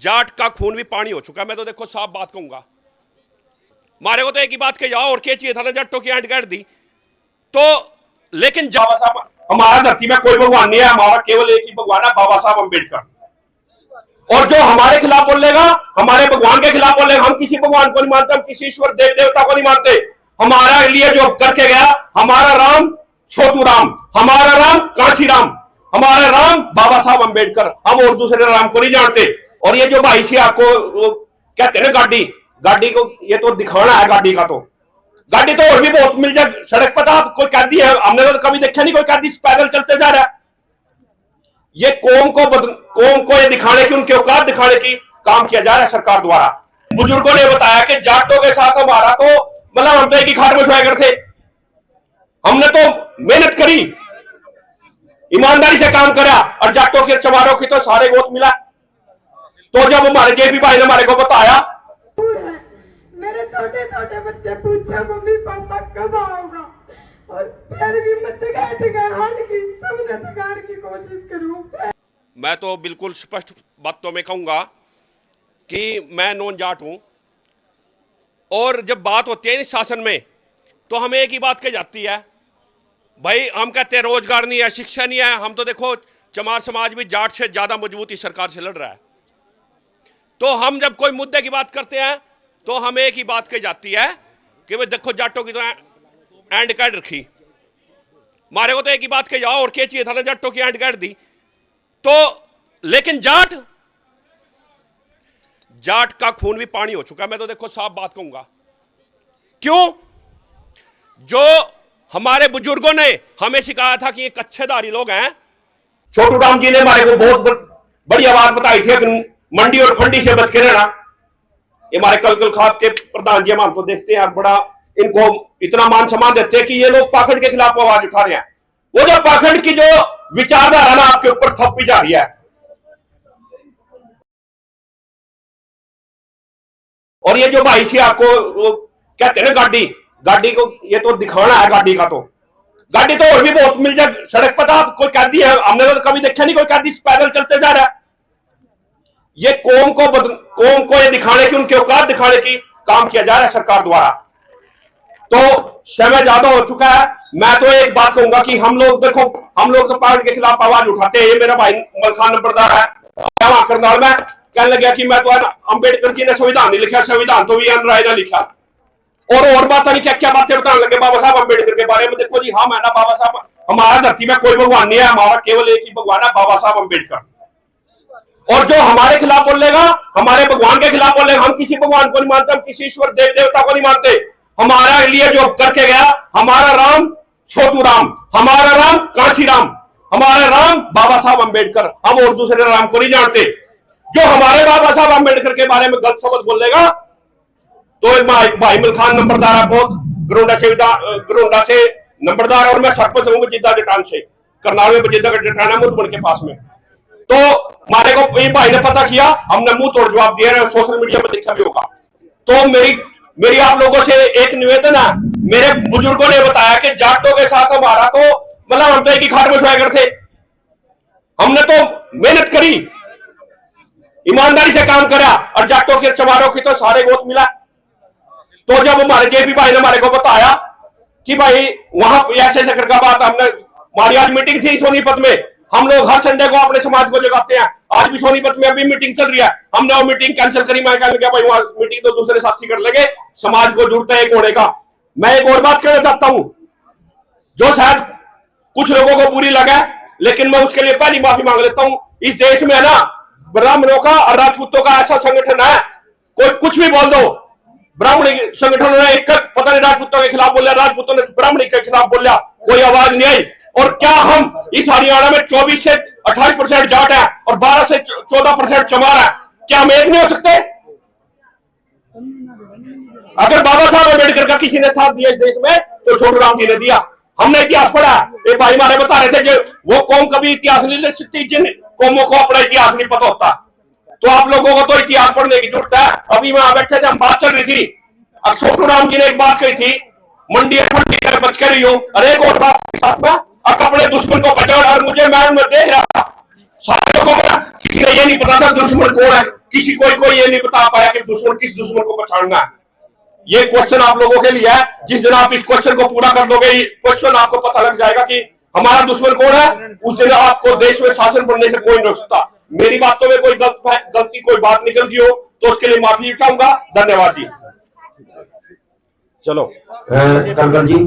जाट का खून भी पानी हो चुका है। मैं तो देखो साफ बात कहूंगा, मारे को तो एक ही बात कही जाओ और क्या चाहिए था ना, जट्टों की एंड कर दी तो। लेकिन बाबा साहब, हमारा धरती में कोई भगवान नहीं है, हमारा केवल एक ही भगवान है, बाबा साहब अम्बेडकर। और जो हमारे खिलाफ बोलेगा, हमारे भगवान के खिलाफ बोलेगा, हम किसी भगवान को नहीं मानते, हम किसी ईश्वर देव देवता को नहीं मानते। हमारा लिए जो करके गया, हमारा राम छोटू राम, हमारा राम कांसी राम, हमारा राम बाबा साहब अम्बेडकर, हम और दूसरे राम को नहीं जानते। और ये जो भाई से आपको कहते हैं ना गाड़ी, गाड़ी को ये तो दिखाना है, गाड़ी का तो गाड़ी तो और भी बहुत मिल जाए सड़क पर। आप कोई कैदी है, हमने तो कभी देखा नहीं कोई कैदी पैदल चलते जा रहा है। ये कौम को ये दिखाने की, उनके औकात दिखाने की काम किया जा रहा है सरकार द्वारा। बुजुर्गों ने बताया कि जाटों के साथ हमारा तो मतलब हम तो एक ही खाट में सोया करते, हमने तो मेहनत करी, ईमानदारी से काम करा, और जाटों के चमारों की तो सारे गोत मिला। तो जब हमारे जेपी भाई ने हमारे को बताया, मेरे छोटे छोटे बच्चे पूछे मम्मी पापा कब आओगा, और फिर भी बच्चे की कोशिश करूं। मैं तो बिल्कुल स्पष्ट बातों में कहूंगा कि मैं नॉन जाट हूं, और जब बात होती है इस शासन में तो हमें एक ही बात कही जाती है, भाई हम कहते हैं रोजगार नहीं है, शिक्षा नहीं है। हम तो देखो चमार समाज भी जाट से ज्यादा मजबूती सरकार से लड़ रहा है। तो हम जब कोई मुद्दे की बात करते हैं तो हमें एक ही बात कही जाती है कि भाई देखो जाटों की तो एंड कार्ड रखी, मारे को तो एक ही बात कही जाओ और क्या चाहिए था ना, जाटों की एंड कार्ड दी तो। लेकिन जाट का खून भी पानी हो चुका है। मैं तो देखो साफ बात कहूंगा, क्यों? जो हमारे बुजुर्गों ने हमें सिखाया था कि ये कच्छेदारी लोग हैं। छोटू राम जी ने हमारे को बहुत बढ़िया बात बताई थी, मंडी और फंडी से बच के रहना। ये हमारे कल खाप के प्रधान जी हम हमको देखते हैं, बड़ा इनको इतना मान सम्मान देते हैं कि ये लोग पाखंड के खिलाफ आवाज उठा रहे हैं। वो जो पाखंड की जो विचारधारा ना आपके ऊपर थपी जा रही है, और ये जो भाई से आपको कहते हैं ना गाड़ी, गाड़ी को ये तो दिखाना है, गाड़ी का तो गाड़ी तो और भी बहुत मिल जाए सड़क पर। आप कोई कैदी है, हमने तो कभी देखा नहीं कोई कैदी पैदल चलते जा रहा है। ये कौम को ये दिखाने की, उनके औकात दिखाने की काम किया जा रहा है सरकार द्वारा। तो समय ज्यादा हो चुका है। मैं तो एक बात कहूंगा कि हम लोग देखो, हम लोग तो पार्टी के खिलाफ आवाज उठाते हैं। ये मेरा भाई मलखान नंबरदार है करनाल में, कहने लगा कि मैं तो अंबेडकर जी ने संविधान नहीं लिखा, संविधान तो वी एन राय ने लिखा, और बात नहीं क्या क्या बातें बताने लगे बाबा साहब अंबेडकर के बारे में। देखो जी, हम है ना बाबा साहब, हमारा धरती में कोई भगवान नहीं है, हमारा केवल एक ही भगवान है, बाबा साहब अंबेडकर। और जो हमारे खिलाफ बोलेगा, हमारे भगवान के खिलाफ बोलेगा, हम किसी भगवान को नहीं मानते, हम किसी ईश्वर देव देवता को नहीं मानते। हमारा लिए जो करके गया, हमारा राम छोटू राम, हमारा राम कांसी राम, हमारा राम बाबा साहब अम्बेडकर, हम और दूसरे राम को नहीं जानते। जो हमारे बाबा साहब अम्बेडकर के बारे में गलत शब्द बोलेगा तो भाई मलखान नंबरदार है, बहुत गरोंडा से नंबरदार, और मैं सरपंच हूँ जिद्दा जटान से, करनाल में जिद्दा जटाना मुरबन के पास में। तो हमारे को ये भाई ने पता किया, हमने मुंह तोड़ जवाब दिया, सोशल मीडिया पर देखा भी होगा। तो मेरी आप लोगों से एक निवेदन है, मेरे बुजुर्गों ने बताया कि जाटों के साथ हमारा तो मतलब हम तो एक ही खाट में सोया करते, हमने तो मेहनत करी, ईमानदारी से काम करा, और जाटों के चमारों की तो सारे गोत मिला। तो जब हमारे जेपी भाई ने हमारे को बताया कि भाई वहां ऐसे ऐसे करके बात, हमने हमारी आज मीटिंग थी सोनीपत में। हम लोग हर संडे को अपने समाज को जगाते हैं, आज भी सोनीपत में अभी मीटिंग चल रही है, हमने वो मीटिंग कैंसिल करी। मैं कहने लगा भाई वहां मीटिंग तो दूसरे साथी कर लेंगे, समाज को जुड़ता है एक होने का। मैं एक और बात कहना चाहता हूं, जो शायद कुछ लोगों को बुरी लगे, लेकिन मैं उसके लिए पहली माफी मांग लेता हूं। इस देश में है ना ब्राह्मणों का और राजपूतों का ऐसा संगठन है, कोई कुछ भी बोल दो, ब्राह्मणी संगठन ने एक पता नहीं राजपूतों के खिलाफ बोला, राजपूतों ने ब्राह्मणी के खिलाफ बोला, कोई आवाज नहीं आई। और क्या हम इस हरियाणा में 24 से 28% जाट है और 12 से 14% चमार है, क्या हम एक नहीं हो सकते? अगर बाबा साहब अम्बेडकर का किसी ने साथ दिया इस देश में तो छोटू राम जी ने दिया। हमने इतिहास पढ़ा, ये भाई हमारे बता रहे थे जो वो कौम कभी इतिहास नहीं लिख सकती, जिन कौमों को अपना इतिहास नहीं पता होता। तो आप लोगों को तो इतिहास पढ़ने की जरूरत है। अभी वहां बैठे थे, हम बात चल रही थी, अब छोटू राम जी ने एक बात कही थी, मंडी बच कर रही हो, अरे एक और बात के साथ में अपने दुश्मन को पकड़, और मुझे मैं देख रहा था सारे लोगों को किसी को ये नहीं पता था दुश्मन कौन है। किसी कोई ये नहीं बता पाया कि दुश्मन किस दुश्मन को पछाड़ना है। ये क्वेश्चन आप लोगों के लिए है। जिस दिन आप इस क्वेश्चन को पूरा कर दोगे, क्वेश्चन आपको पता लग जाएगा कि हमारा दुश्मन कौन है। उस दिन आपको देश में शासन बनने से कोई नहीं रोक सकता। मेरी बातों में कोई गलती कोई बात निकल गई हो तो उसके लिए माफी चाहूंगा। धन्यवाद जी। चलो कंकल जी